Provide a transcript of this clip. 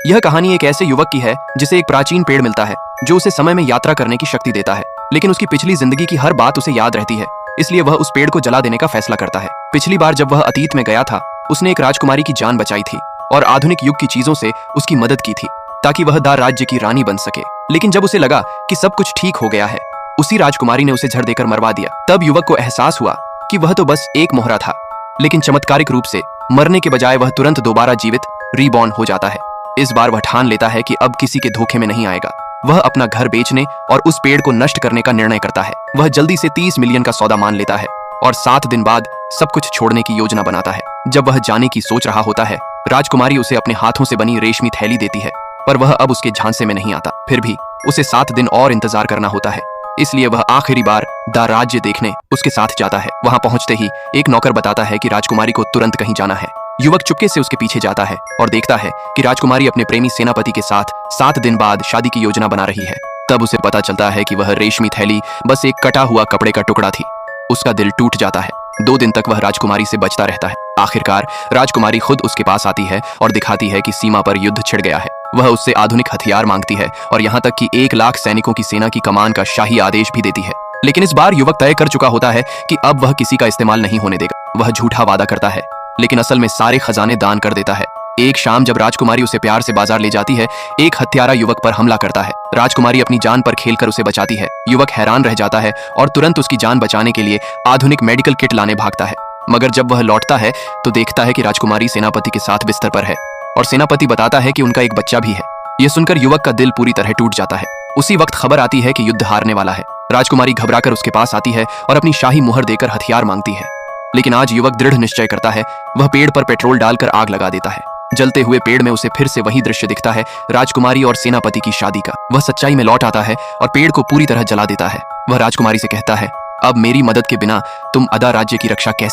यह कहानी एक ऐसे युवक की है जिसे एक प्राचीन पेड़ मिलता है जो उसे समय में यात्रा करने की शक्ति देता है, लेकिन उसकी पिछली जिंदगी की हर बात उसे याद रहती है। इसलिए वह उस पेड़ को जला देने का फैसला करता है। पिछली बार जब वह अतीत में गया था, उसने एक राजकुमारी की जान बचाई थी और आधुनिक युग की चीजों से उसकी मदद की थी ताकि वह दा राज्य की रानी बन सके। लेकिन जब उसे लगा कि सब कुछ ठीक हो गया है, उसी राजकुमारी ने उसे झड़ देकर मरवा दिया। तब युवक को एहसास हुआ कि वह तो बस एक मोहरा था, लेकिन चमत्कारिक रूप से मरने के बजाय वह तुरंत दोबारा जीवित रीबॉर्न हो जाता है। इस बार वह ठान लेता है कि अब किसी के धोखे में नहीं आएगा। वह अपना घर बेचने और उस पेड़ को नष्ट करने का निर्णय करता है। वह जल्दी से 30 मिलियन का सौदा मान लेता है और 7 दिन बाद सब कुछ छोड़ने की योजना बनाता है। जब वह जाने की सोच रहा होता है, राजकुमारी उसे अपने हाथों से बनी रेशमी थैली देती है, पर वह अब उसके झांसे में नहीं आता। फिर भी उसे 7 दिन और इंतजार करना होता है, इसलिए वह आखिरी बार दा राज्य देखने उसके साथ जाता है। वहां पहुंचते ही एक नौकर बताता है कि राजकुमारी को तुरंत कहीं जाना है। युवक चुपके से उसके पीछे जाता है और देखता है कि राजकुमारी अपने प्रेमी सेनापति के साथ 7 दिन बाद शादी की योजना बना रही है। तब उसे पता चलता है कि वह रेशमी थैली बस एक कटा हुआ कपड़े का टुकड़ा थी। उसका दिल टूट जाता है। 2 दिन तक वह राजकुमारी से बचता रहता है। आखिरकार राजकुमारी खुद उसके पास आती है और दिखाती है कि सीमा पर युद्ध छिड़ गया है। वह उससे आधुनिक हथियार मांगती है और यहाँ तक कि 1 लाख सैनिकों की सेना की कमान का शाही आदेश भी देती है। लेकिन इस बार युवक तय कर चुका होता है कि अब वह किसी का इस्तेमाल नहीं होने देगा। वह झूठा वादा करता है, लेकिन असल में सारे खजाने दान कर देता है। एक शाम जब राजकुमारी उसे प्यार से बाजार ले जाती है, एक हत्यारा युवक पर हमला करता है। राजकुमारी अपनी जान पर खेलकर उसे बचाती है। युवक हैरान रह जाता है और तुरंत उसकी जान बचाने के लिए आधुनिक मेडिकल किट लाने भागता है। मगर जब वह लौटता है तो देखता है कि राजकुमारी सेनापति के साथ बिस्तर पर है और सेनापति बताता है कि उनका एक बच्चा भी है। यह सुनकर युवक का दिल पूरी तरह टूट जाता है। उसी वक्त खबर आती है कि युद्ध हारने वाला है। राजकुमारी घबराकर उसके पास आती है और अपनी शाही मुहर देकर हथियार मांगती है। लेकिन आज युवक दृढ़ निश्चय करता है। वह पेड़ पर पेट्रोल डालकर आग लगा देता है। जलते हुए पेड़ में उसे फिर से वही दृश्य दिखता है, राजकुमारी और सेनापति की शादी का। वह सच्चाई में लौट आता है और पेड़ को पूरी तरह जला देता है। वह राजकुमारी से कहता है, अब मेरी मदद के बिना तुम अदा राज्य की रक्षा कैसे